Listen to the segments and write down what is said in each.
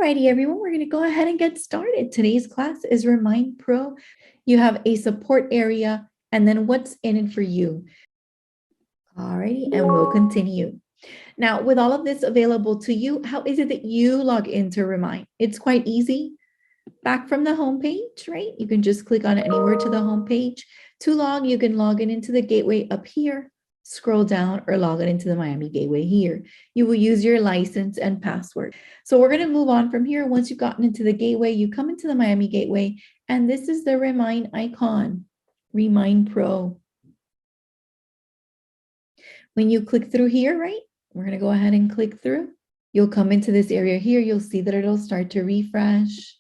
Alrighty, everyone, we're going to go ahead and get started. Today's class is Remine Pro. You have a support area and then what's in it for you. Alrighty, and we'll continue. Now, with all of this available to you, how is it that you log into Remine? It's quite easy. Back from the home page, right? You can just click on anywhere to the home page. To log, you can log in into the gateway up here, scroll down, or log in into the Miami gateway here. You will use your license and password. So we're going to move on from here. Once you've gotten into the gateway, you come into the Miami gateway, and this is the Remine icon, Remine Pro. When you click through here, right? We're going to go ahead and click through. You'll come into this area here. You'll see that it'll start to refresh.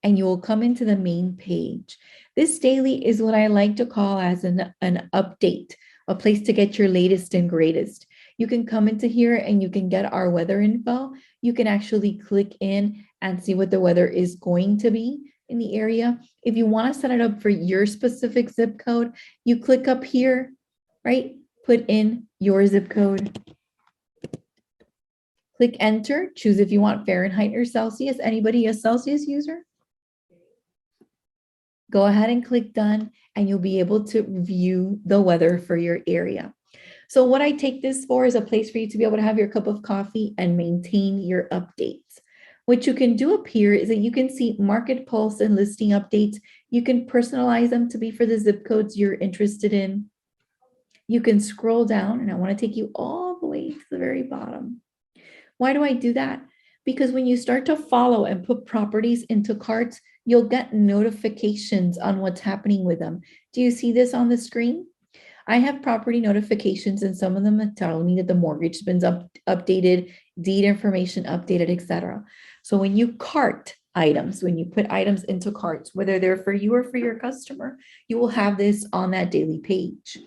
And you will come into the main page. This daily is what I like to call as an update, a place to get your latest and greatest. You can come into here and you can get our weather info. You can actually click in and see what the weather is going to be in the area. If you want to set it up for your specific zip code, you click up here, right? Put in your zip code. Click enter, choose if you want Fahrenheit or Celsius. Anybody a Celsius user? Go ahead and click done, and you'll be able to view the weather for your area. So what I take this for is a place for you to be able to have your cup of coffee and maintain your updates. What you can do up here is that you can see market pulse and listing updates. You can personalize them to be for the zip codes you're interested in. You can scroll down, and I want to take you all the way to the very bottom. Why do I do that? Because when you start to follow and put properties into carts, you'll get notifications on what's happening with them. Do you see this on the screen? I have property notifications, and some of them are telling me that the mortgage has been updated, deed information updated, etc. So when you cart items, when you put items into carts, whether they're for you or for your customer, you will have this on that daily page.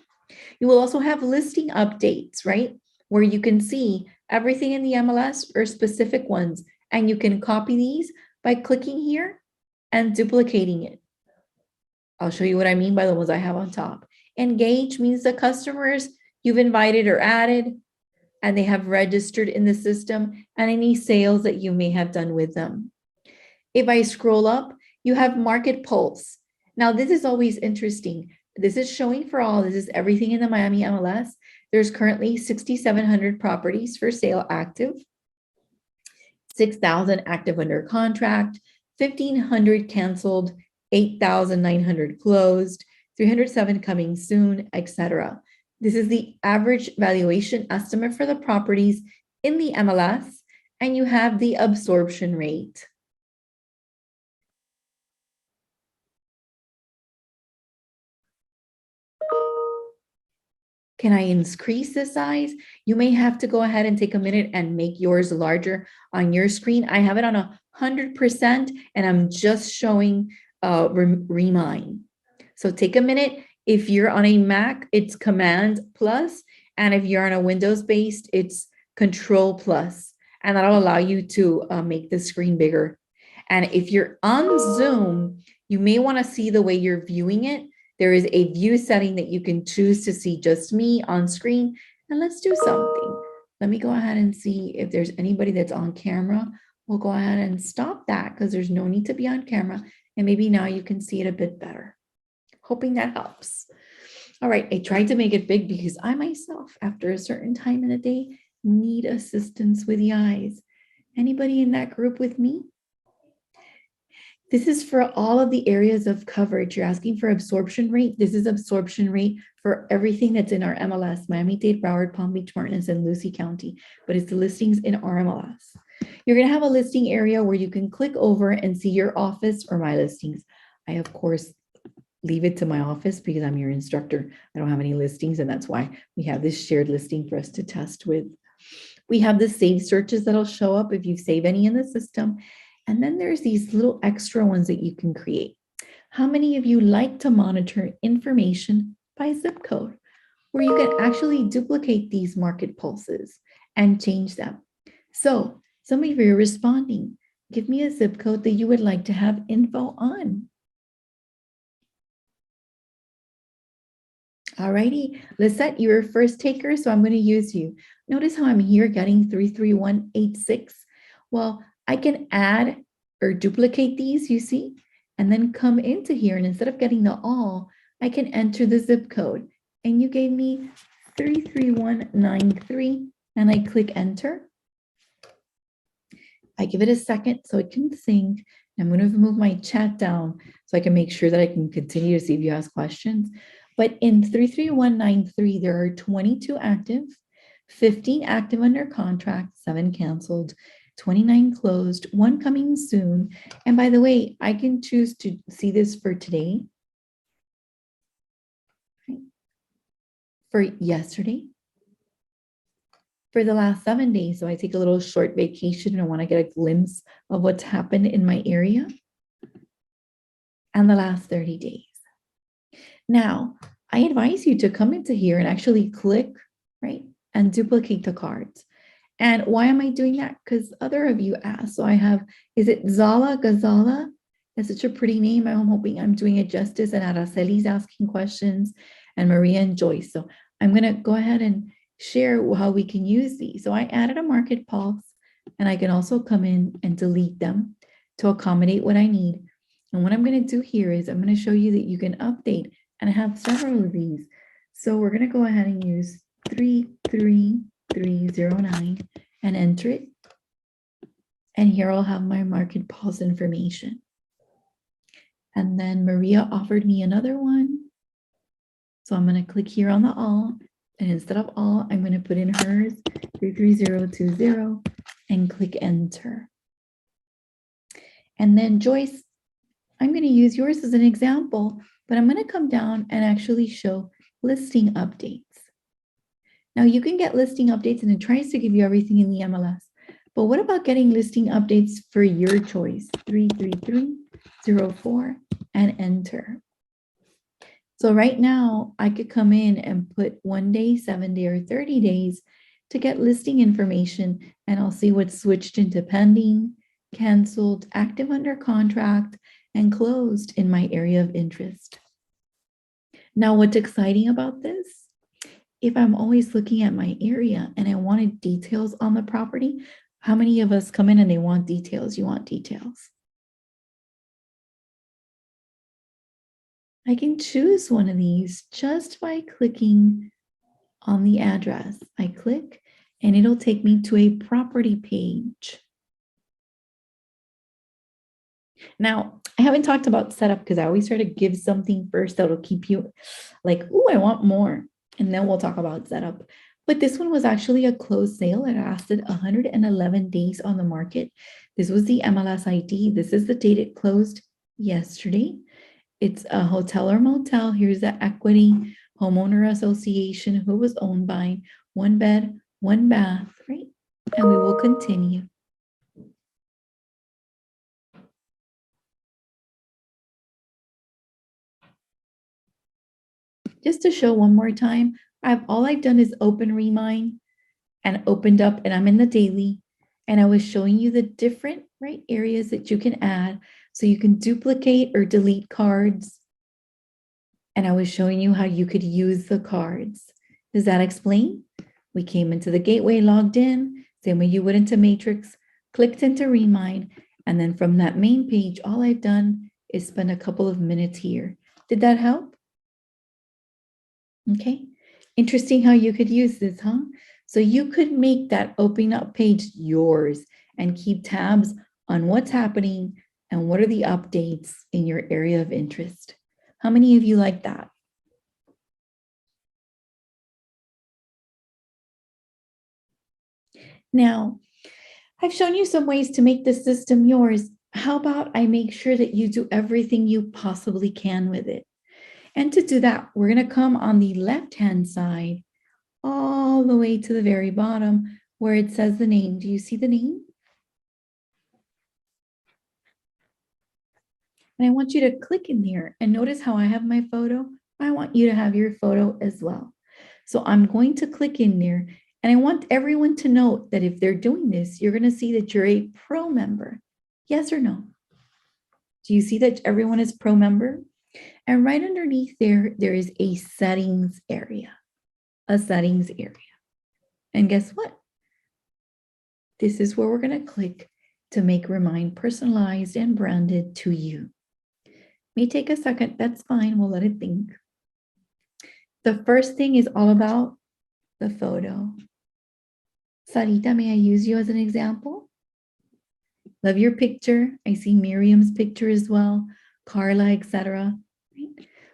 You will also have listing updates, right? Where you can see everything in the MLS or specific ones, and you can copy these by clicking here and duplicating it. I'll show you what I mean by the ones I have on top. Engage means the customers you've invited or added, and they have registered in the system, and any sales that you may have done with them. If I scroll up, you have market pulse. Now, this is always interesting. This is showing for all. This is everything in the Miami MLS. There's currently 6,700 properties for sale active, 6,000 active under contract, 1,500 canceled, 8,900 closed, 307 coming soon, etc. This is the average valuation estimate for the properties in the MLS, and you have the absorption rate. Can I increase the size? You may have to go ahead and take a minute and make yours larger on your screen. I have it on 100%, and I'm just showing Remine. So take a minute. If you're on a Mac, it's Command plus, and if you're on a Windows-based, it's Control plus, and that'll allow you to make the screen bigger. And if you're on Zoom, you may want to see the way you're viewing it. There is a view setting that you can choose to see just me on screen. And let's do something. Let me go ahead and see if there's anybody that's on camera. We'll go ahead and stop that because there's no need to be on camera. And maybe now you can see it a bit better. Hoping that helps. All right, I tried to make it big because I myself, after a certain time in the day, need assistance with the eyes. Anybody in that group with me? This is for all of the areas of coverage. You're asking for absorption rate. This is absorption rate for everything that's in our MLS, Miami-Dade, Broward, Palm Beach, Martinez, and Lucie County, but it's the listings in our MLS. You're gonna have a listing area where you can click over and see your office or my listings. I, of course, leave it to my office because I'm your instructor. I don't have any listings, and that's why we have this shared listing for us to test with. We have the save searches that'll show up if you save any in the system. And then there's these little extra ones that you can create. How many of you like to monitor information by zip code, where you can actually duplicate these market pulses and change them? So some of you are responding. Give me a zip code that you would like to have info on. All righty, Lisette, you're a first taker, so I'm going to use you. Notice how I'm here getting 33186. Well, I can add or duplicate these, you see, and then come into here. And instead of getting the all, I can enter the zip code. And you gave me 33193, and I click enter. I give it a second so it can sync. I'm going to move my chat down so I can make sure that I can continue to see if you ask questions. But in 33193, there are 22 active, 15 active under contract, 7 canceled, 29 closed, 1 coming soon. And by the way, I can choose to see this for today, for yesterday, for the last 7 days. So I take a little short vacation and I want to get a glimpse of what's happened in my area, and the last 30 days. Now, I advise you to come into here and actually click, right, and duplicate the cards. And why am I doing that? Because other of you asked. So I have, is it Zala Gazala? That's such a pretty name. I'm hoping I'm doing it justice. And Araceli's asking questions, and Maria and Joyce. So I'm going to go ahead and share how we can use these. So I added a market pulse, and I can also come in and delete them to accommodate what I need. And what I'm going to do here is I'm going to show you that you can update, and I have several of these. So we're going to go ahead and use 33309 and enter it. And here I'll have my market pulse information. And then Maria offered me another one. So I'm going to click here on the all. And instead of all, I'm going to put in hers, 33020, and click enter. And then Joyce, I'm going to use yours as an example, but I'm going to come down and actually show listing updates. Now you can get listing updates and it tries to give you everything in the MLS. But what about getting listing updates for your choice? 33304 and enter. So right now I could come in and put 1 day, 7 day, or 30 days to get listing information, and I'll see what's switched into pending, canceled, active under contract, and closed in my area of interest. Now, what's exciting about this? If I'm always looking at my area and I wanted details on the property, how many of us come in and they want details? You want details. I can choose one of these just by clicking on the address. I click and it'll take me to a property page. Now, I haven't talked about setup because I always try to give something first that'll keep you like, oh, I want more. And then we'll talk about setup. But this one was actually a closed sale. It lasted 111 days on the market. This was the MLS ID. This is the date it closed yesterday. It's a hotel or motel. Here's the equity homeowner association who was owned by 1 bed, 1 bath, right? And we will continue. Just to show one more time, all I've done is open Remine and opened up, and I'm in the daily, and I was showing you the different areas that you can add. So you can duplicate or delete cards. And I was showing you how you could use the cards. Does that explain? We came into the gateway, logged in, same way you would into Matrix, clicked into Remine, and then from that main page, all I've done is spend a couple of minutes here. Did that help? Okay, interesting how you could use this, huh? So you could make that opening up page yours and keep tabs on what's happening and what are the updates in your area of interest. How many of you like that? Now, I've shown you some ways to make the system yours. How about I make sure that you do everything you possibly can with it? And to do that, we're going to come on the left-hand side all the way to the very bottom where it says the name. Do you see the name? And I want you to click in there and notice how I have my photo. I want you to have your photo as well. So I'm going to click in there, and I want everyone to note that if they're doing this, you're going to see that you're a pro member. Yes or no? Do you see that everyone is pro member? And right underneath there is a settings area, And guess what? This is where we're going to click to make Remine personalized and branded to you. May take a second, that's fine, we'll let it think. The first thing is all about the photo. Sarita, may I use you as an example? Love your picture. I see Miriam's picture as well, Carla, etc.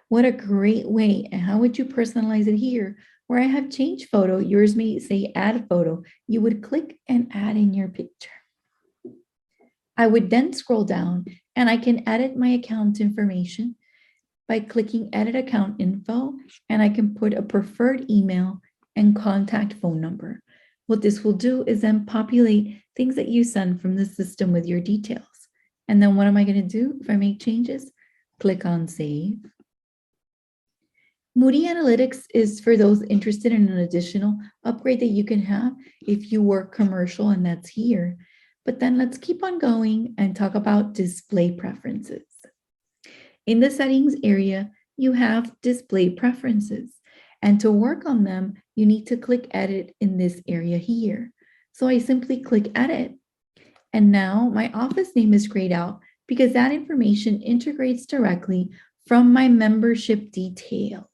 What a great way. And how would you personalize it here? Where I have change photo, yours may say add photo. You would click and add in your picture. I would then scroll down and I can edit my account information by clicking edit account info, and I can put a preferred email and contact phone number. What this will do is then populate things that you send from the system with your details. And then what am I going to do if I make changes? Click on save. Moody Analytics is for those interested in an additional upgrade that you can have if you work commercial, and that's here. But then let's keep on going and talk about display preferences. In the settings area, you have display preferences. And to work on them, you need to click edit in this area here. So I simply click edit. And now my office name is grayed out because that information integrates directly from my membership details.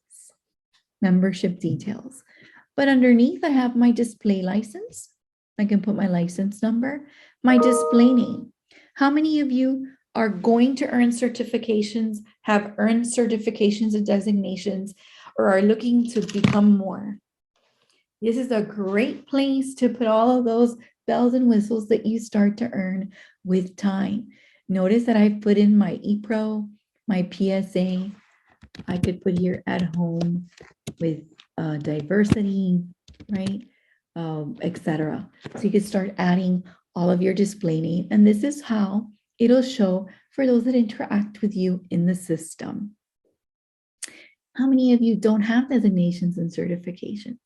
Membership details. But underneath, I have my display license. I can put my license number, my display name. How many of you are going to earn certifications, have earned certifications and designations, or are looking to become more? This is a great place to put all of those bells and whistles that you start to earn with time. Notice that I've put in my ePro, my PSA. I could put here at home with diversity, right? Etc. So you could start adding all of your display name. And this is how it'll show for those that interact with you in the system. How many of you don't have designations and certifications?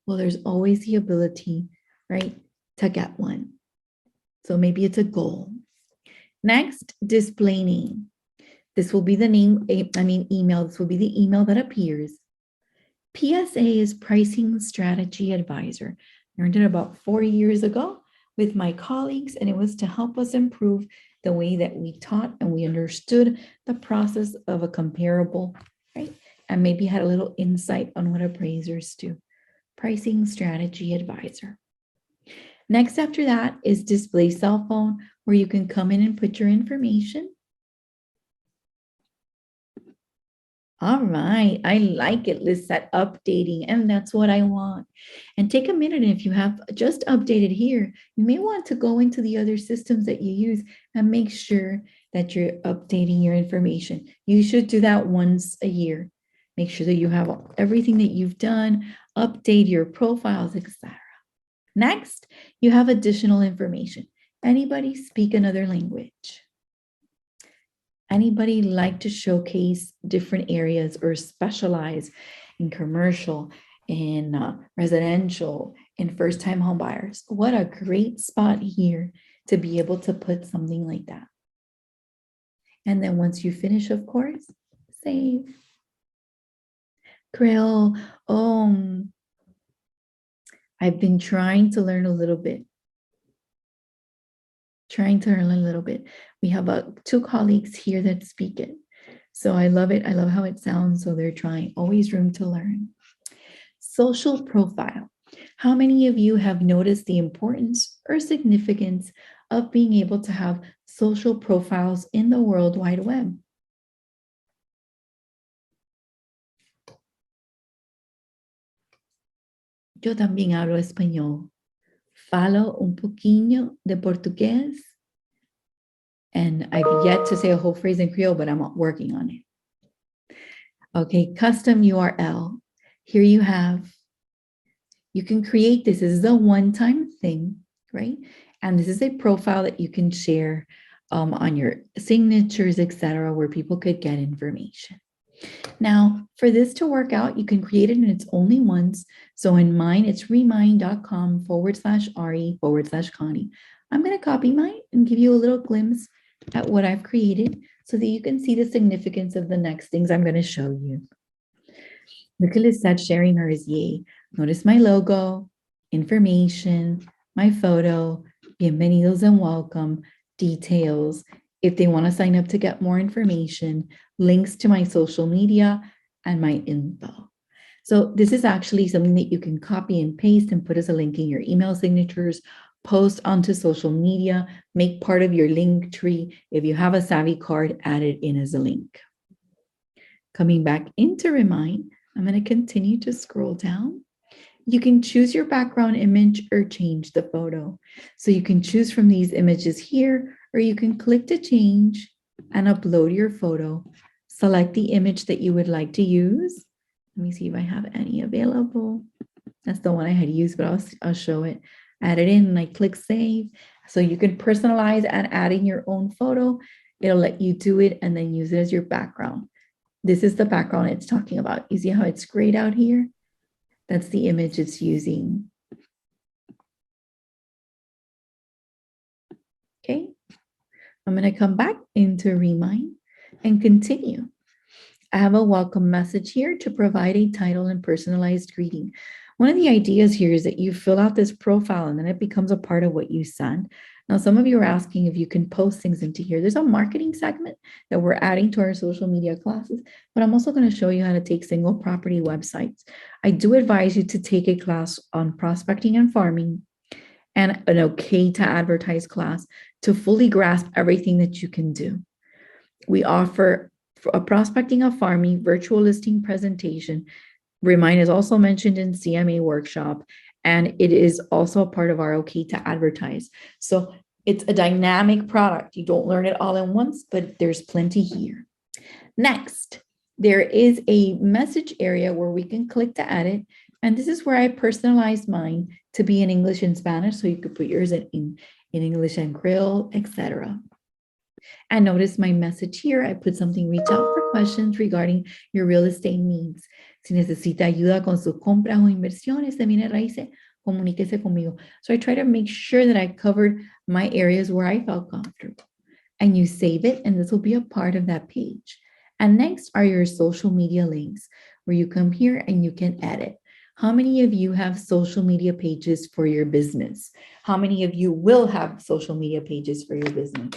Well, there's always the ability, right, to get one. So maybe it's a goal. Next, display name. This will be the name, email. This will be the email that appears. PSA is Pricing Strategy Advisor. I learned it about 4 years ago with my colleagues, and it was to help us improve the way that we taught and we understood the process of a comparable, right? And maybe had a little insight on what appraisers do. Pricing Strategy Advisor. Next after that is display cell phone, where you can come in and put your information. All right, I like it, Lisette, updating, and that's what I want. And take a minute, and if you have just updated here, you may want to go into the other systems that you use and make sure that you're updating your information. You should do that once a year. Make sure that you have everything that you've done, update your profiles, etc. Next, you have additional information. Anybody speak another language? Anybody like to showcase different areas or specialize in commercial, in residential, in first-time home buyers? What a great spot here to be able to put something like that. And then once you finish, of course, save. Creole, I've been trying to learn a little bit. We have 2 colleagues here that speak it. So I love it. I love how it sounds. So they're trying. Always room to learn. Social profile. How many of you have noticed the importance or significance of being able to have social profiles in the World Wide Web? Yo también hablo español. Falo un poquillo de portugués. And I've yet to say a whole phrase in Creole, but I'm working on it. Okay, custom URL. Here you can create this. This is a one-time thing, right? And this is a profile that you can share on your signatures, etc., where people could get information. Now, for this to work out, you can create it and it's only once. So in mine, it's remine.com/re/Connie. I'm going to copy mine and give you a little glimpse at what I've created so that you can see the significance of the next things I'm going to show you. Look at Lisette sharing hers, yay. Notice my logo. information, my photo, bienvenidos and welcome, details, if they want to sign up to get more information, links to my social media, and my info. So this is actually something that you can copy and paste and put as a link in your email signatures, post onto social media, make part of your link tree. If you have a Savvy card, add it in as a link. Coming back into Remine, I'm going to continue to scroll down. You can choose your background image or change the photo. So you can choose from these images here, or you can click to change and upload your photo. Select the image that you would like to use. Let me see if I have any available. That's the one I had used, but I'll show it. Add it in and I click save. So you can personalize and add in your own photo. It'll let you do it and then use it as your background. This is the background it's talking about. You see how it's grayed out here? That's the image it's using. Okay. I'm going to come back into Remine and continue. I have a welcome message here to provide a title and personalized greeting. One of the ideas here is that you fill out this profile and then it becomes a part of what you send. Now, some of you are asking if you can post things into here. There's a marketing segment that we're adding to our social media classes, but I'm also going to show you how to take single property websites. I do advise you to take a class on prospecting and farming and an okay to advertise class to fully grasp everything that you can do. We offer a prospecting of farming virtual listing presentation. Remine is also mentioned in CMA workshop, and it is also a part of our okay to advertise. So it's a dynamic product. You don't learn it all at once, but there's plenty here. Next, there is a message area where we can click to edit. And this is where I personalized mine to be in English and Spanish. So you could put yours in English and Creole, etc. And notice my message here. I put something, reach out for questions regarding your real estate needs. Si necesita ayuda con sus compras o inversiones de bienes raíces, comuníquese conmigo. So I try to make sure that I covered my areas where I felt comfortable. And you save it, and this will be a part of that page. And next are your social media links, where you come here and you can edit. How many of you have social media pages for your business? How many of you will have social media pages for your business?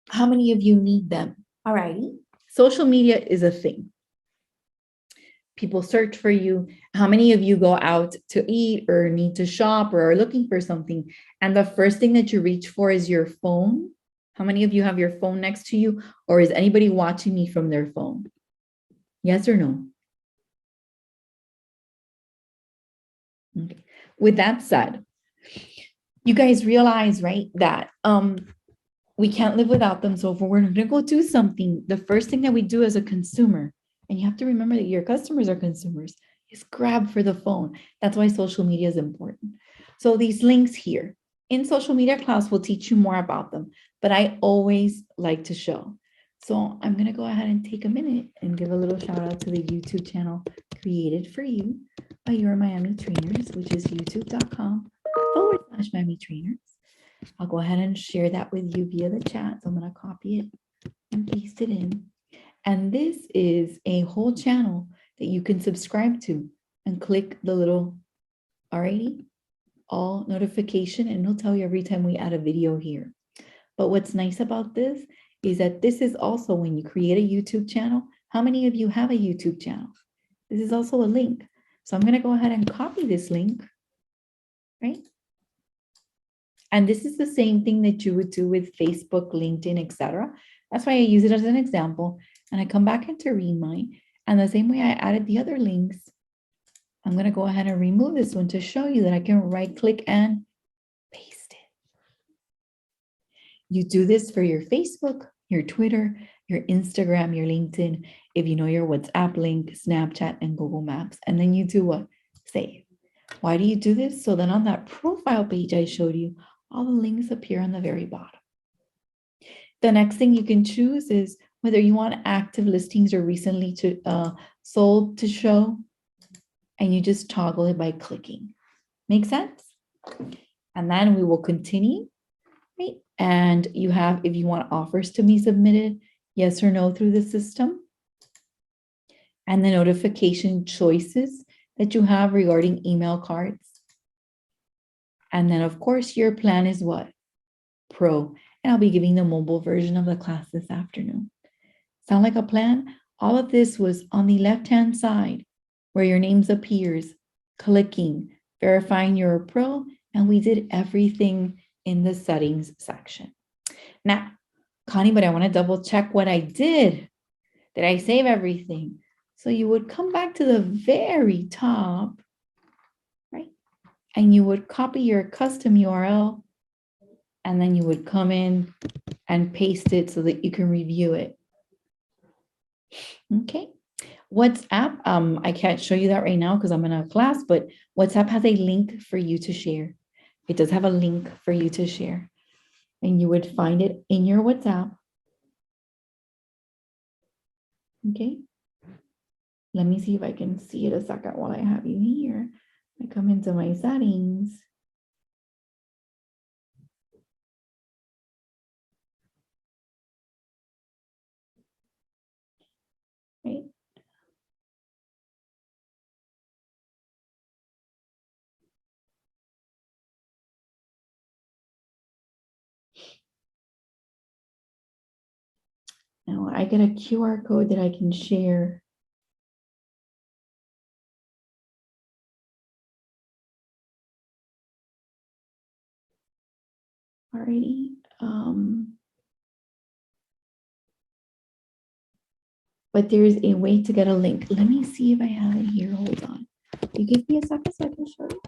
How many of you need them? All righty. Social media is a thing. People search for you. How many of you go out to eat or need to shop or are looking for something, and the first thing that you reach for is your phone? How many of you have your phone next to you, or is anybody watching me from their phone? Yes or no? Okay. With that said, you guys realize, right, that we can't live without them. So if we're going to go do something, the first thing that we do as a consumer, and you have to remember that your customers are consumers, is grab for the phone. That's why social media is important. So these links here in social media class will teach you more about them, but I always like to show. So I'm going to go ahead and take a minute and give a little shout out to the YouTube channel created for you by your Miami Trainers, which is youtube.com/miamitrainers. I'll go ahead and share that with you via the chat. So I'm going to copy it and paste it in. And this is a whole channel that you can subscribe to and click the little, alrighty, all notification, and it'll tell you every time we add a video here. But what's nice about this is that this is also when you create a YouTube channel. How many of you have a YouTube channel? This is also a link. So I'm going to go ahead and copy this link, right? And this is the same thing that you would do with Facebook, LinkedIn, etc. That's why I use it as an example. And I come back into Remine. And the same way I added the other links, I'm going to go ahead and remove this one to show you that I can right click and paste it. You do this for your Facebook, your Twitter, your Instagram, your LinkedIn, if you know your WhatsApp link, Snapchat, and Google Maps. And then you do what? Save. Why do you do this? So then on that profile page I showed you, all the links appear on the very bottom. The next thing you can choose is whether you want active listings or recently sold to show, and you just toggle it by clicking. Make sense? And then we will continue, right? And you have, if you want offers to be submitted, yes or no through the system, and the notification choices that you have regarding email cards. And then of course your plan is what? Pro. And I'll be giving the mobile version of the class this afternoon. Sound like a plan? All of this was on the left-hand side where your names appears, clicking, verifying you're a pro, and we did everything in the settings section. Now, Connie, but I want to double check what I did. Did I save everything? So you would come back to the very top, right? And you would copy your custom URL, and then you would come in and paste it so that you can review it. Okay. WhatsApp, I can't show you that right now because I'm in a class, but WhatsApp has a link for you to share. It does have a link for you to share, and you would find it in your WhatsApp. Okay. Let me see if I can see it a second while I have you here. I come into my settings. Right. Now I get a QR code that I can share. Alrighty. But there's a way to get a link. Let me see if I have it here. Hold on. You give me a second so I can show you.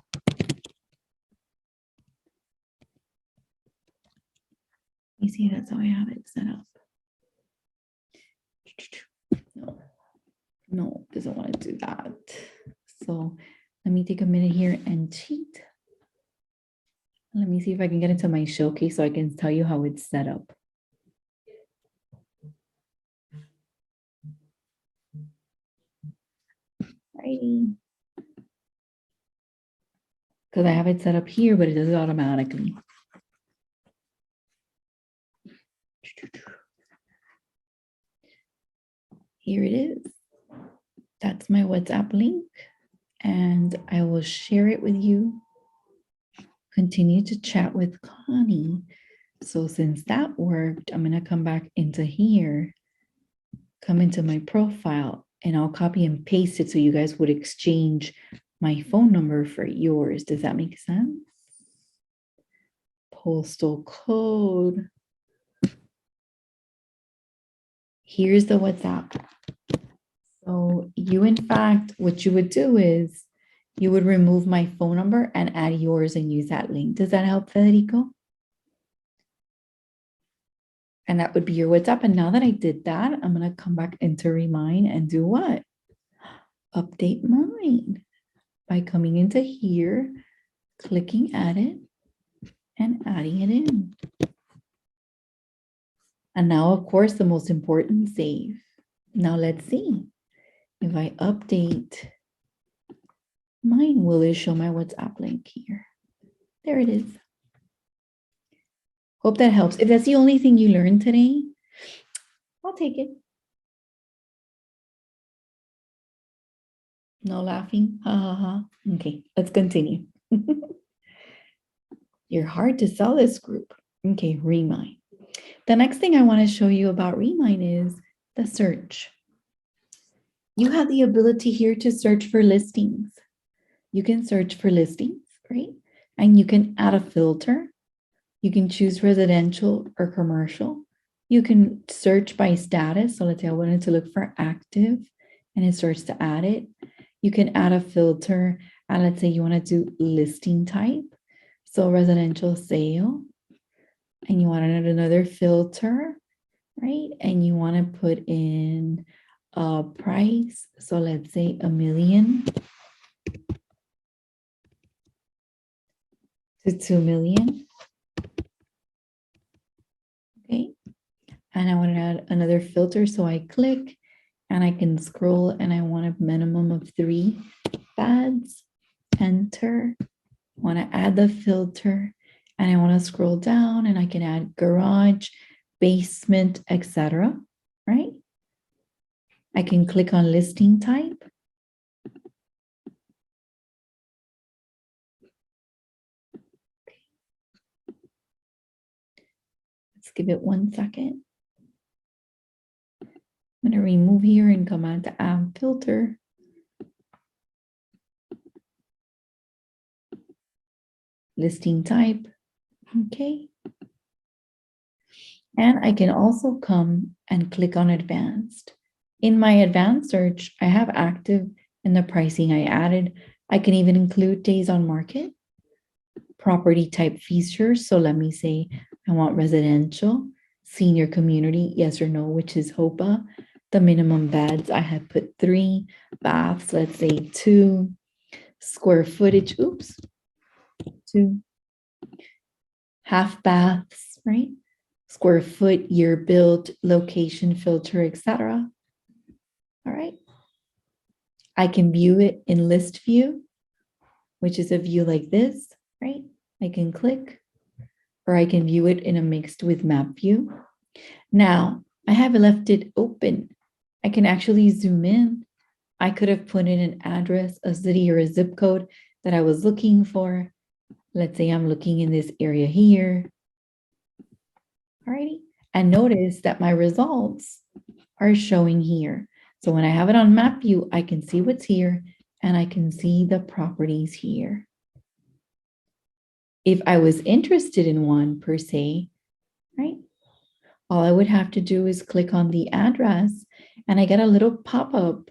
Let me see, that's how I have it set up. No, doesn't want to do that. So let me take a minute here and cheat. Let me see if I can get into my showcase so I can tell you how it's set up. Righty. Because I have it set up here, but it does it automatically. Here it is. That's my WhatsApp link, and I will share it with you. Continue to chat with Connie. So since that worked, I'm going to come back into here, come into my profile, and I'll copy and paste it so you guys would exchange my phone number for yours. Does that make sense? Postal code. Here's the WhatsApp. So you, in fact, what you would do is you would remove my phone number and add yours and use that link. Does that help, Federico? And that would be your WhatsApp. And now that I did that, I'm going to come back into Remine and do what? Update mine by coming into here, clicking at it, and adding it in. And now, of course, the most important, save. Now let's see. If I update mine, will it show my WhatsApp link here? There it is. Hope that helps. If that's the only thing you learned today, I'll take it. No laughing. Ha ha ha. Okay, let's continue. You're hard to sell this group. Okay, Remine. The next thing I want to show you about Remine is the search. You have the ability here to search for listings. You can search for listings, right? And you can add a filter. You can choose residential or commercial. You can search by status. So let's say I wanted to look for active and it starts to add it. You can add a filter and let's say you want to do listing type. So residential sale, and you want to add another filter, right? And you want to put in a price. So let's say $1 million to 2 million. Okay. And I want to add another filter. So I click and I can scroll and I want a minimum of 3 ads. Enter. Want to add the filter and I want to scroll down and I can add garage, basement, etc. Right? I can click on listing type. Let's give it 1 second. I'm going to remove here and come on to add filter. Listing type. Okay. And I can also come and click on advanced. In my advanced search, I have active in the pricing I added. I can even include days on market, property type features. So let me say I want residential, senior community, yes or no, which is HOPA. The minimum beds, I had put 3, baths, let's say 2, square footage, 2, half baths, right? Square foot, year built, location filter, etc. All right. I can view it in list view, which is a view like this, right? I can click, or I can view it in a mixed with map view. Now, I have left it open. I can actually zoom in. I could have put in an address, a city, or a zip code that I was looking for. Let's say I'm looking in this area here. Alrighty. And notice that my results are showing here. So when I have it on map view, I can see what's here and I can see the properties here. If I was interested in one per se, right? All I would have to do is click on the address and I get a little pop-up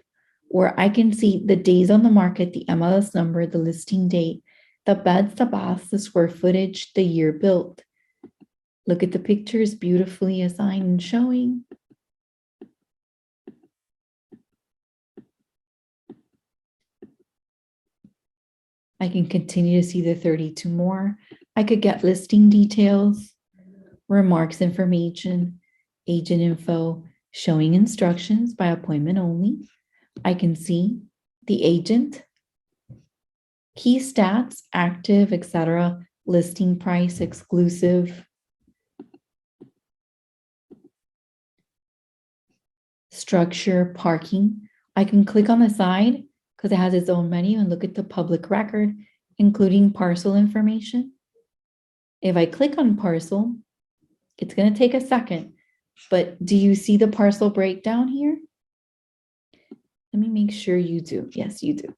where I can see the days on the market, the MLS number, the listing date, the beds, the baths, the square footage, the year built. Look at the pictures beautifully assigned and showing. I can continue to see the 32 more. I could get listing details, remarks information, agent info, showing instructions by appointment only. I can see the agent, key stats, active, etc., listing price, exclusive, structure, parking. I can click on the side because it has its own menu and look at the public record, including parcel information. If I click on parcel, it's going to take a second, but do you see the parcel breakdown here? Let me make sure you do. Yes, you do.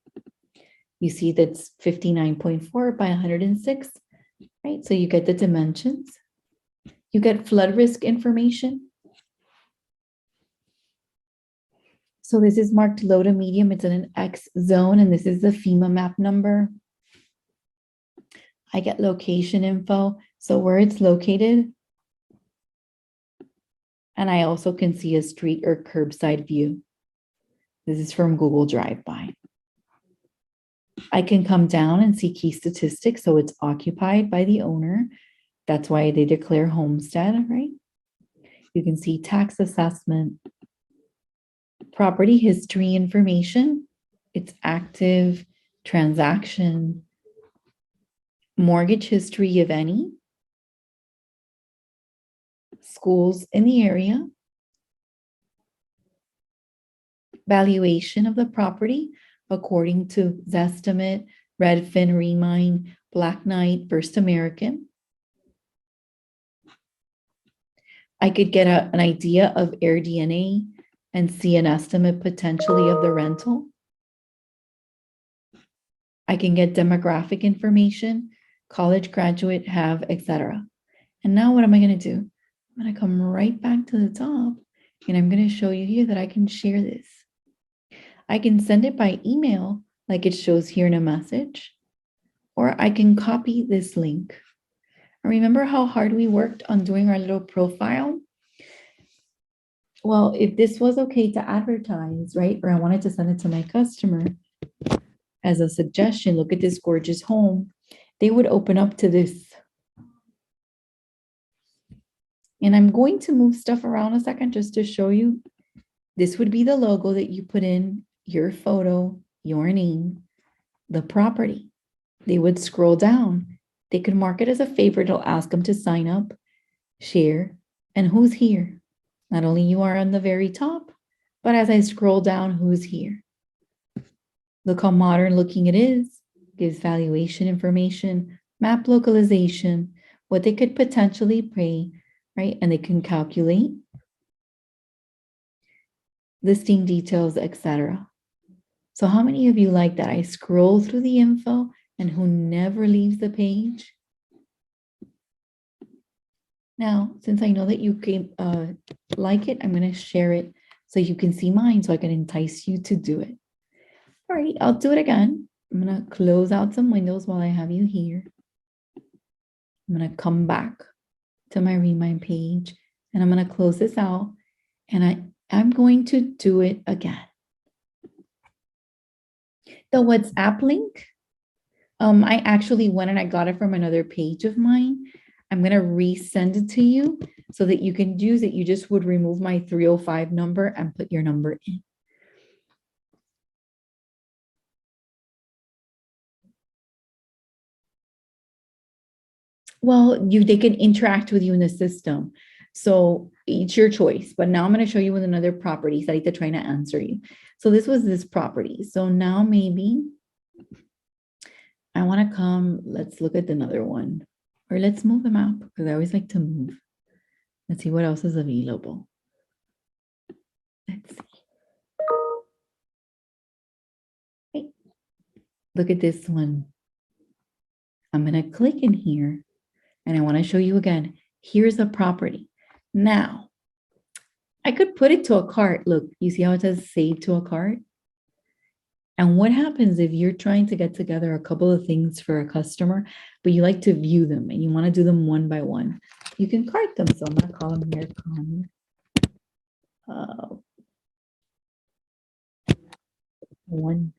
You see that's 59.4 by 106, right? So you get the dimensions. You get flood risk information. So this is marked low to medium. It's in an X zone, and this is the FEMA map number. I get location info, so where it's located. And I also can see a street or curbside view. This is from Google Drive-By. I can come down and see key statistics, so it's occupied by the owner. That's why they declare homestead, right? You can see tax assessment, property history information, it's active, transaction, mortgage history, if any, schools in the area, valuation of the property according to Zestimate, Redfin, Remine, Black Knight, First American. I could get an idea of AirDNA and see an estimate potentially of the rental. I can get demographic information, college graduate, have, etc. And now what am I going to do? I'm going to come right back to the top and I'm going to show you here that I can share this. I can send it by email like it shows here in a message, or I can copy this link. Remember how hard we worked on doing our little profile? Well, if this was okay to advertise, right, or I wanted to send it to my customer as a suggestion, look at this gorgeous home, they would open up to this. And I'm going to move stuff around a second just to show you. This would be the logo that you put in, your photo, your name, the property. They would scroll down. They could mark it as a favorite. It'll ask them to sign up, share, and who's here. Not only you are on the very top, but as I scroll down, who's here. Look how modern looking it is. Gives valuation information, map localization, what they could potentially pay, right? And they can calculate listing details, etc. So how many of you like that? I scroll through the info and who never leaves the page? Now, since I know that you came like it, I'm going to share it so you can see mine so I can entice you to do it. All right, I'll do it again. I'm going to close out some windows while I have you here. I'm going to come back to my Remine page and I'm going to close this out and I'm going to do it again. The WhatsApp link, I actually went and I got it from another page of mine. I'm going to resend it to you so that you can use it. You just would remove my 305 number and put your number in. Well, they can interact with you in the system. So it's your choice. But now I'm going to show you with another property. Sarita trying to answer you. So this was this property. So now maybe I want to come, let's look at another one. Or let's move them out because I always like to move. Let's see what else is available. Let's see. Okay. Look at this one. I'm going to click in here and I want to show you again. Here's a property. Now, I could put it to a cart. Look, you see how it says save to a cart? And what happens if you're trying to get together a couple of things for a customer, but you like to view them and you want to do them one by one? You can cart them. So I'm going to call them here. 1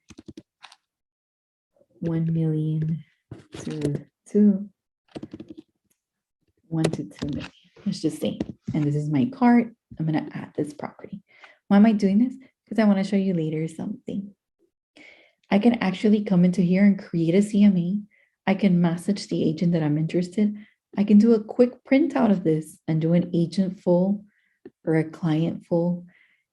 million to 2, 1 to 2 million. Let's just say, and this is my cart. I'm going to add this property. Why am I doing this? Because I want to show you later something. I can actually come into here and create a CMA. I can message the agent that I'm interested. I can do a quick printout of this and do an agent full or a client full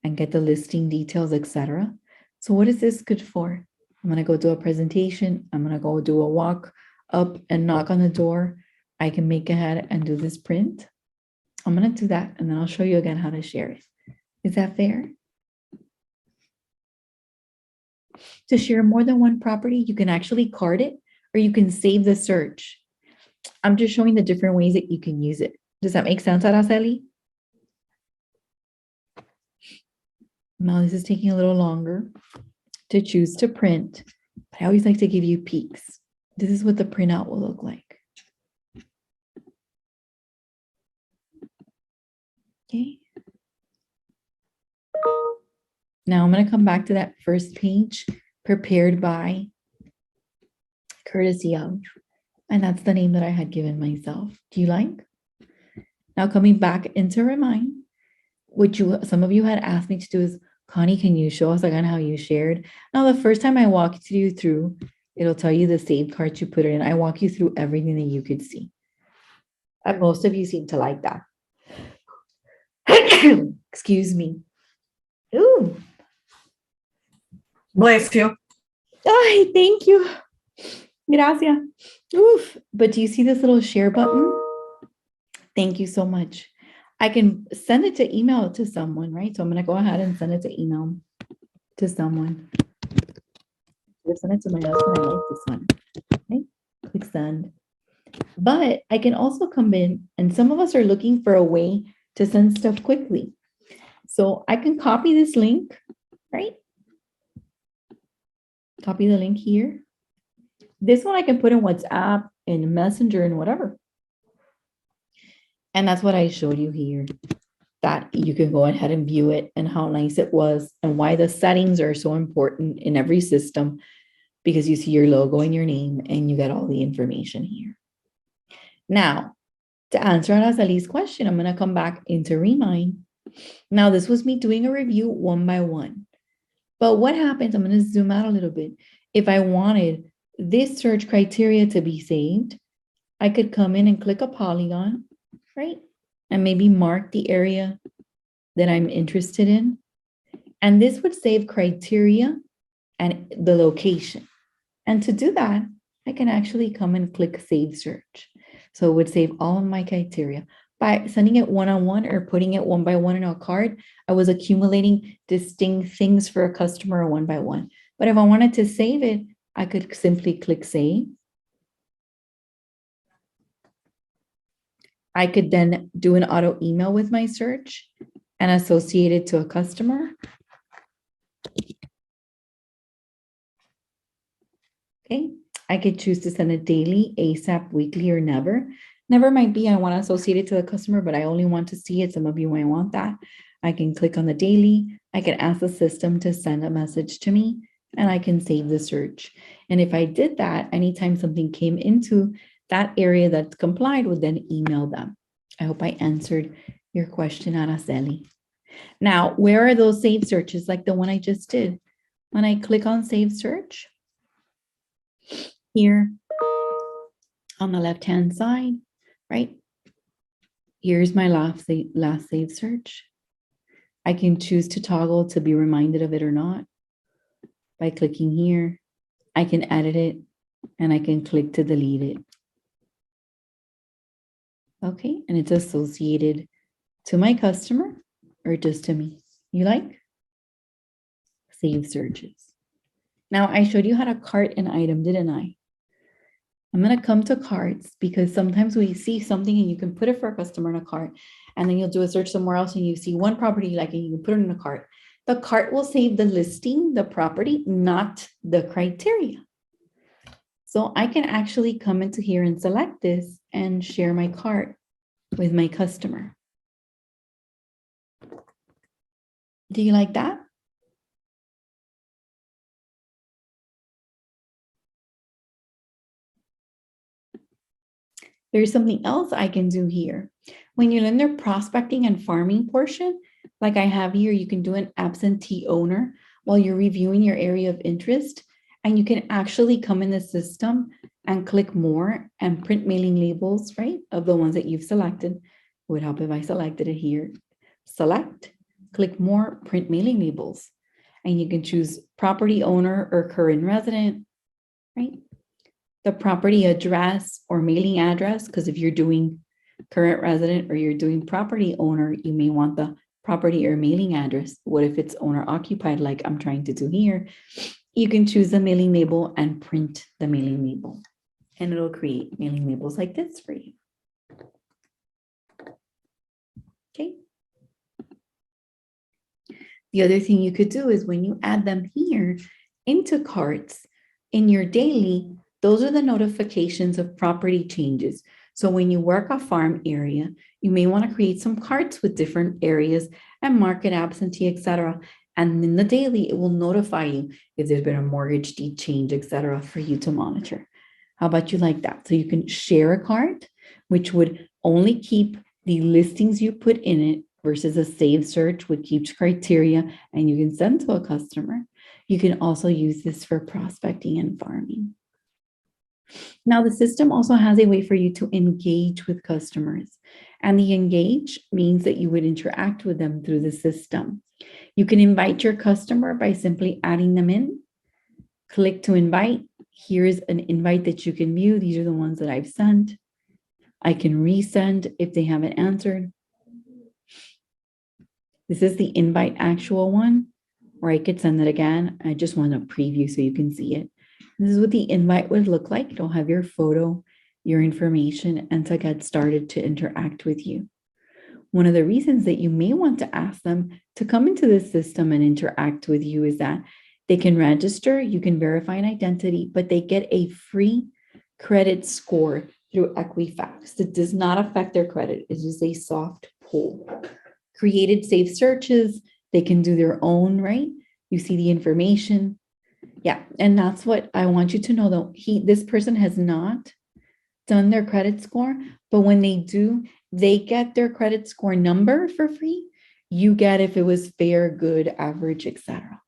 and get the listing details, etc. So what is this good for? I'm going to go do a presentation. I'm going to go do a walk up and knock on the door. I can make ahead and do this print. I'm going to do that and then I'll show you again how to share it. Is that fair? To share more than one property, you can actually card it or you can save the search. I'm just showing the different ways that you can use it. Does that make sense, Araceli? Now this is taking a little longer to choose to print, but I always like to give you peeks. This is what the printout will look like. Okay. Now I'm going to come back to that first page, prepared by, courtesy of, and that's the name that I had given myself. Do you like? Now coming back into Remine, which some of you had asked me to do is, Connie, can you show us again how you shared? Now, the first time I walked you through, it'll tell you the saved cards you put it in. I walk you through everything that you could see. And most of you seem to like that. Excuse me. Ooh. Bless you. Ay, thank you. Gracias. Oof. But do you see this little share button? Thank you so much. I can send it to email to someone, right? So I'm going to go ahead and send it to email to someone. I'll send it to my husband. I like this one. Okay, click send. But I can also come in, and some of us are looking for a way to send stuff quickly. So I can copy this link, right? Copy the link here. This one I can put in WhatsApp, in Messenger, and whatever. And that's what I showed you here, that you can go ahead and view it and how nice it was and why the settings are so important in every system, because you see your logo and your name and you get all the information here. Now, to answer Araceli's question, I'm going to come back into Remine. Now, this was me doing a review one by one. But what happens, I'm going to zoom out a little bit. If I wanted this search criteria to be saved, I could come in and click a polygon, right? And maybe mark the area that I'm interested in. And this would save criteria and the location. And to do that, I can actually come and click Save Search. So it would save all of my criteria. by sending it one-on-one or putting it one by one in a cart, I was accumulating distinct things for a customer one by one. But if I wanted to save it, I could simply click save. I could then do an auto email with my search and associate it to a customer. Okay, I could choose to send it daily, ASAP, weekly, or never. Never might be I want to associate it to a customer, but I only want to see it. Some of you might want that. I can click on the daily. I can ask the system to send a message to me, and I can save the search. And if I did that, anytime something came into that area that complied, would then email them. I hope I answered your question, Araceli. Now, where are those saved searches like the one I just did? When I click on save search, here on the left-hand side, right? Here's my last save search. I can choose to toggle to be reminded of it or not. By clicking here, I can edit it and I can click to delete it. Okay, and it's associated to my customer or just to me. You like? Save searches. Now I showed you how to cart an item, didn't I? I'm going to come to carts because sometimes we see something and you can put it for a customer in a cart, and then you'll do a search somewhere else and you see one property you like and you can put it in a cart. The cart will save the listing, the property, not the criteria. So I can actually come into here and select this and share my cart with my customer. Do you like that? There's something else I can do here. When you're in the prospecting and farming portion, like I have here, you can do an absentee owner while you're reviewing your area of interest. And you can actually come in the system and click more and print mailing labels, right? Of the ones that you've selected. It would help if I selected it here. Select, click more, print mailing labels. And you can choose property owner or current resident, right? The property address or mailing address, because if you're doing current resident or you're doing property owner, you may want the property or mailing address. What if it's owner occupied, like I'm trying to do here? You can choose the mailing label and print the mailing label, and it'll create mailing labels like this for you. Okay. The other thing you could do is when you add them here into carts in your daily, those are the notifications of property changes. So when you work a farm area, you may want to create some carts with different areas and market absentee, etc. And in the daily, it will notify you if there's been a mortgage deed change, etc., for you to monitor. How about you like that? So you can share a cart, which would only keep the listings you put in it versus a save search, which keeps criteria and you can send to a customer. You can also use this for prospecting and farming. Now, the system also has a way for you to engage with customers. And the engage means that you would interact with them through the system. You can invite your customer by simply adding them in. Click to invite. Here's an invite that you can view. These are the ones that I've sent. I can resend if they haven't answered. This is the invite actual one, or I could send it again. I just want a preview so you can see it. This is what the invite would look like. It'll have your photo, your information, and to get started to interact with you. One of the reasons that you may want to ask them to come into the system and interact with you is that they can register, you can verify an identity, but they get a free credit score through Equifax. It does not affect their credit. It is a soft pull. Created safe searches, they can do their own, right? You see the information. Yeah, and that's what I want you to know though. This person has not done their credit score, but when they do, they get their credit score number for free. You get if it was fair, good, average, etc.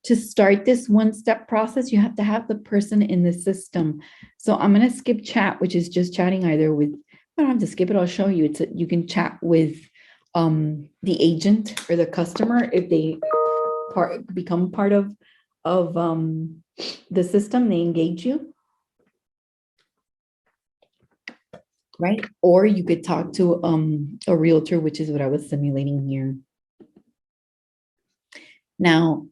To start this one-step process, you have to have the person in the system. So I'm going to skip chat, which is just chatting either with, I don't have to skip it, I'll show you. You can chat with the agent or the customer if they become part of the system, they engage you. right? Or you could talk to a realtor, which is what I was simulating here. Now,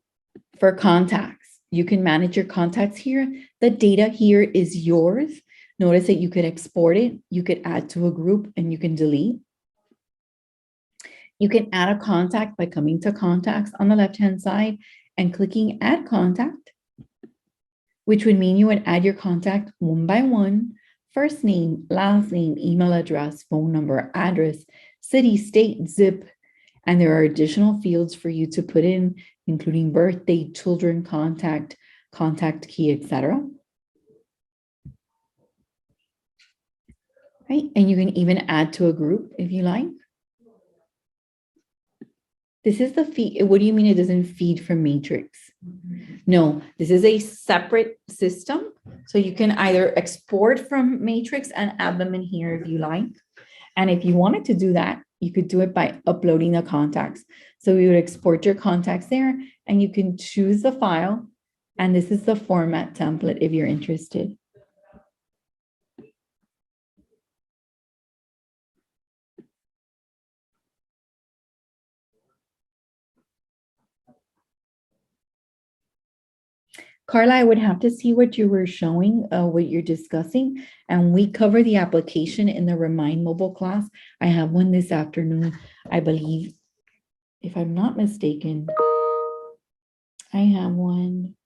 for contacts, you can manage your contacts here. The data here is yours. Notice that you could export it, you could add to a group, and you can delete. You can add a contact by coming to contacts on the left-hand side and clicking add contact, which would mean you would add your contact one by one, first name, last name, email address, phone number, address, city, state, zip, and there are additional fields for you to put in, including birthday, children, contact, contact key, etc. Right? And you can even add to a group if you like. This is the feed. What do you mean it doesn't feed from Matrix? No, this is a separate system. So you can either export from Matrix and add them in here if you like. And if you wanted to do that, you could do it by uploading the contacts. So you would export your contacts there and you can choose the file. And this is the format template if you're interested. Carla, I would have to see what you were showing, what you're discussing, and we cover the application in the Remine mobile class. I have one this afternoon, I believe, if I'm not mistaken. I have one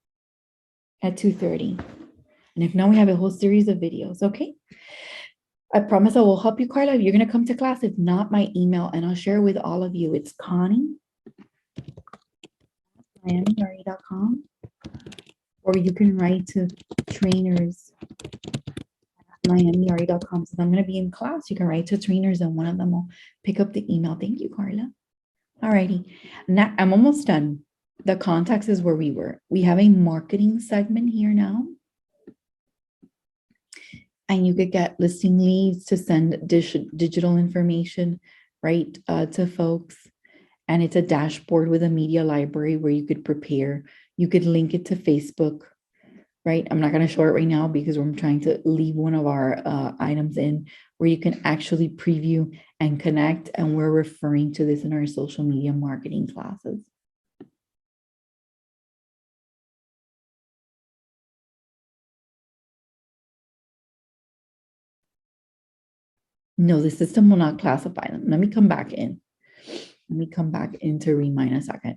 at 2:30. And if not, we have a whole series of videos, okay? I promise I will help you, Carla. You're going to come to class. If not, my email, and I'll share with all of you. It's Connie, miamirealtors.com, or you can write to trainers miamirealtors.com. So I'm going to be in class. You can write to trainers and one of them will pick up the email. Thank you, Carla. All righty. Now I'm almost done. The contacts is where we were. We have a marketing segment here now. And you could get listing leads to send digital information, right, to folks. And it's a dashboard with a media library where you could prepare. You could link it to Facebook, right? I'm not going to show it right now because I'm trying to leave one of our items in where you can actually preview and connect. And we're referring to this in our social media marketing classes. No, the system will not classify them. Let me come back in. Let me come back into Remine a second.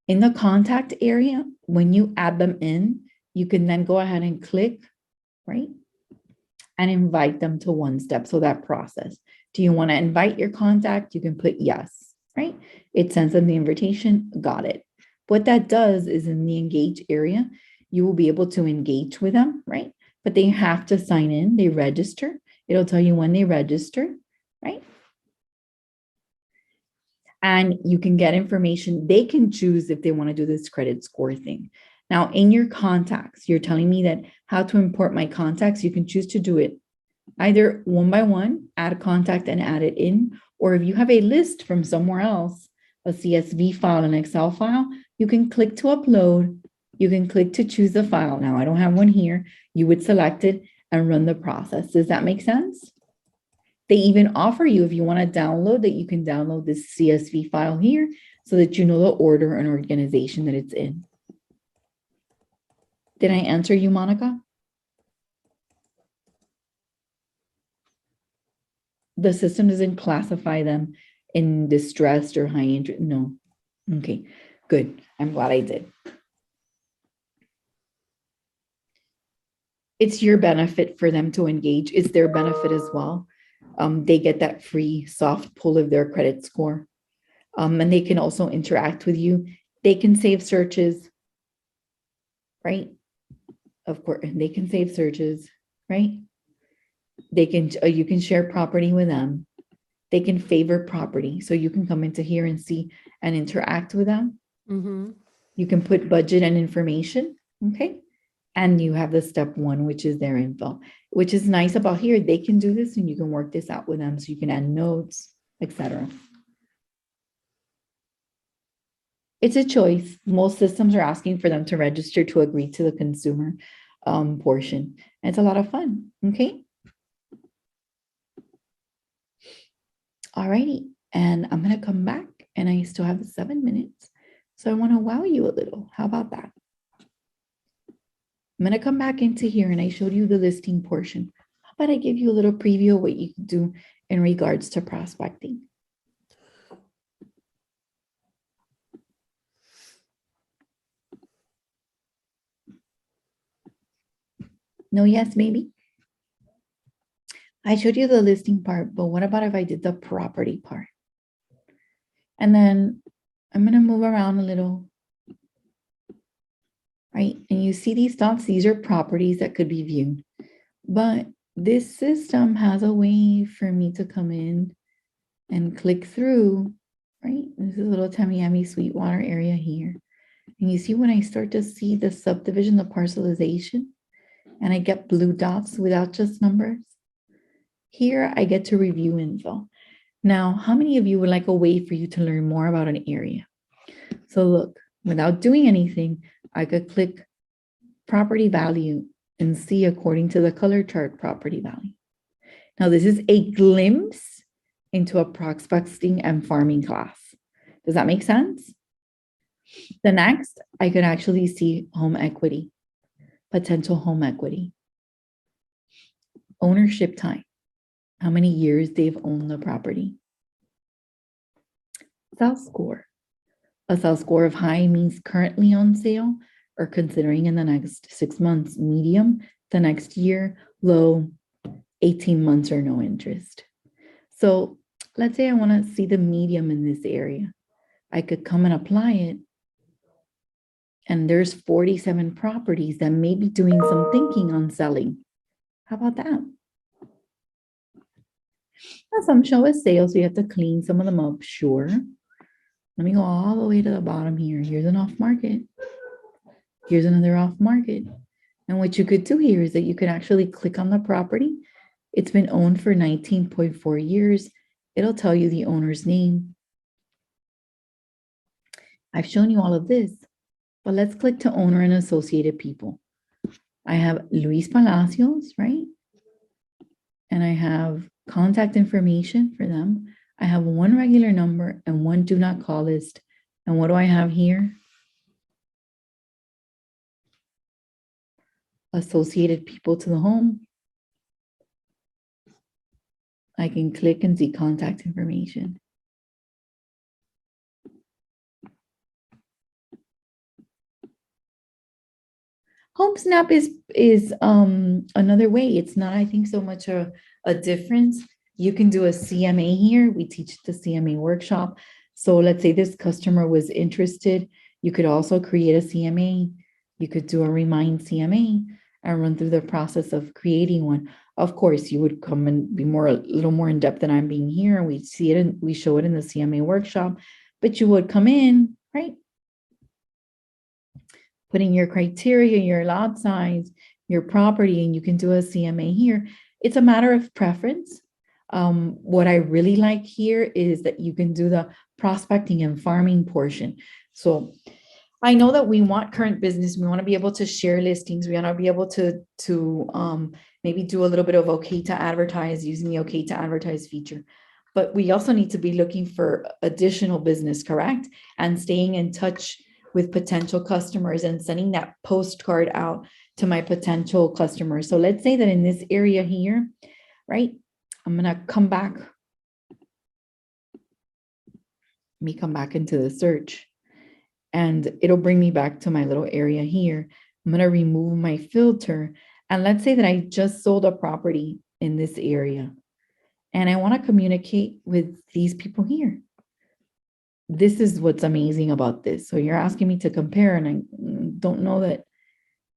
In the contact area, when you add them in, you can then go ahead and click, right? And invite them to one step. So that process. Do you want to invite your contact? You can put yes, right? It sends them the invitation. Got it. What that does is in the engage area, you will be able to engage with them, right? But they have to sign in, they register. It'll tell you when they register, right? And you can get information. They can choose if they want to do this credit score thing. Now, in your contacts, you're telling me that how to import my contacts. You can choose to do it either one by one, add a contact and add it in, or if you have a list from somewhere else, a CSV file, an Excel file, you can click to upload. You can click to choose a file. Now, I don't have one here. You would select it and run the process. Does that make sense? They even offer you, if you want to download, that you can download this CSV file here so that you know the order and organization that it's in. Did I answer you, Monica? The system doesn't classify them in distressed or high interest. No. Okay, good. I'm glad I did. It's your benefit for them to engage. It's their benefit as well. They get that free soft pull of their credit score. And they can also interact with you. They can save searches, right? Of course, they can save searches, right? They can, you can share property with them. They can favor property. So you can come into here and see and interact with them. Mm-hmm. You can put budget and information, okay? And you have the step one, which is their info, which is nice about here. They can do this and you can work this out with them. So you can add notes, etc. It's a choice. Most systems are asking for them to register to agree to the consumer portion. And it's a lot of fun, okay? Alrighty, and I'm gonna come back and I still have 7 minutes. So I wanna wow you a little. How about that? I'm gonna come back into here and I showed you the listing portion. How about I give you a little preview of what you can do in regards to prospecting? No, yes, maybe. I showed you the listing part, but what about if I did the property part? And then I'm gonna move around a little, right? And you see these dots, these are properties that could be viewed. But this system has a way for me to come in and click through, right? This is a little Miami Sweetwater area here. And you see when I start to see the subdivision, the parcelization, and I get blue dots without just numbers. Here I get to review info. Now, how many of you would like a way for you to learn more about an area? So look, without doing anything, I could click property value and see according to the color chart property value. Now, this is a glimpse into a prospecting and farming class. Does that make sense? The next, I could actually see home equity, potential home equity, ownership time, how many years they've owned the property. Sales score. A sales score of high means currently on sale or considering in the next 6 months. Medium, the next year. Low, 18 months or no interest. So let's say I want to see the medium in this area. I could come and apply it. And there's 47 properties that may be doing some thinking on selling. How about that? Now, some show as sales, so you have to clean some of them up, sure. Let me go all the way to the bottom here. Here's an off market. Here's another off market. And what you could do here is that you could actually click on the property. It's been owned for 19.4 years. It'll tell you the owner's name. I've shown you all of this, but let's click to owner and associated people. I have Luis Palacios, right? And I have contact information for them. I have one regular number and one do not call list. And what do I have here? Associated people to the home. I can click and see contact information. HomeSnap is another way. It's not, I think, so much a difference. You can do a CMA here. We teach the CMA workshop. So let's say this customer was interested. You could also create a CMA. You could do a Remine CMA and run through the process of creating one. Of course, you would come and be a little more in depth than I'm being here, and we see it and we show it in the CMA workshop. But you would come in, right? Putting your criteria, your lot size, your property, and you can do a CMA here. It's a matter of preference. What I really like here is that you can do the prospecting and farming portion. So I know that we want current business. We want to be able to share listings. We want to be able to maybe do a little bit of okay to advertise using the okay to advertise feature. But we also need to be looking for additional business, correct? And staying in touch with potential customers and sending that postcard out to my potential customers. So let's say that in this area here, right? I'm going to come back. Let me come back into the search and it'll bring me back to my little area here. I'm going to remove my filter. And let's say that I just sold a property in this area and I want to communicate with these people here. This is what's amazing about this. So you're asking me to compare, and I don't know that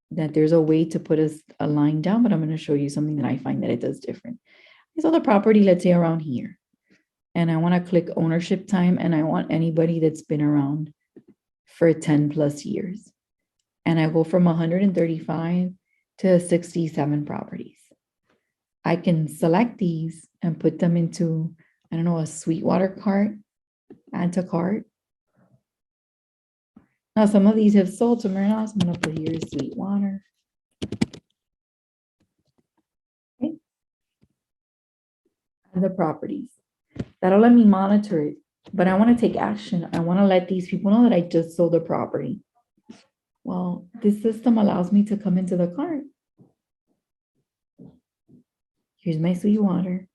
there's a way to put a line down, but I'm going to show you something that I find that it does different. I saw the property, let's say around here, and I want to click ownership time, and I want anybody that's been around for 10 plus years. And I go from 135 to 67 properties. I can select these and put them into, I don't know, a Sweetwater cart. Add to cart. Now, some of these have sold, somewhere else. I'm going to put here Sweetwater. Okay. And the properties. That'll let me monitor it. But I want to take action. I want to let these people know that I just sold the property. Well, this system allows me to come into the cart. Here's my sweet water.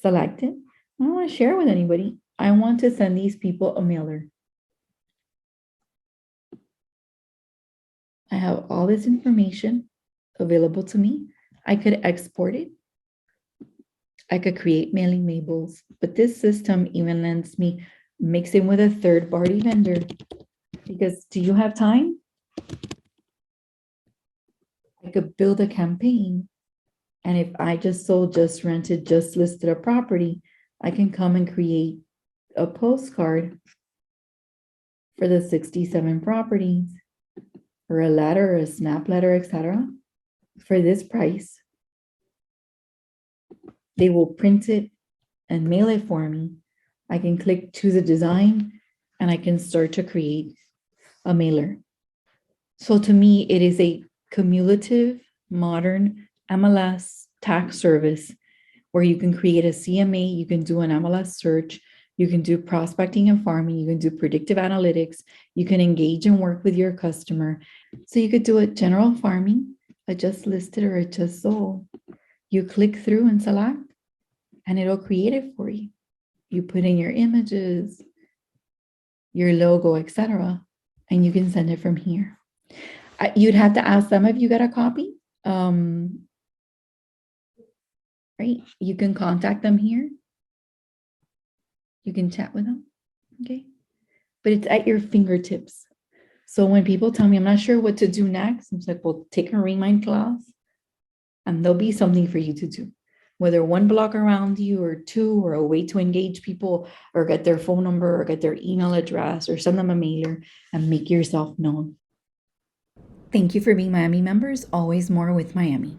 Select it. I don't want to share it with anybody. I want to send these people a mailer. I have all this information available to me. I could export it. I could create mailing labels, but this system even lets me mix it with a third-party vendor. Because do you have time? I could build a campaign. And if I just sold, just rented, just listed a property, I can come and create a postcard for the 67 properties, or a letter, or a snap letter, etc. for this price. They will print it and mail it for me. I can click choose a design and I can start to create a mailer. So to me, it is a cumulative, modern MLS tax service where you can create a CMA, you can do an MLS search, you can do prospecting and farming, you can do predictive analytics, you can engage and work with your customer. So you could do a general farming, a just listed or a just sold. You click through and select, and it'll create it for you. You put in your images, your logo, etc., and you can send it from here. You'd have to ask them if you got a copy. Right? You can contact them here. You can chat with them. Okay. But it's at your fingertips. So when people tell me I'm not sure what to do next, I'm like, well, take a Remine class and there'll be something for you to do. Whether one block around you or two, or a way to engage people or get their phone number or get their email address or send them a mailer and make yourself known. Thank you for being Miami members. Always more with Miami.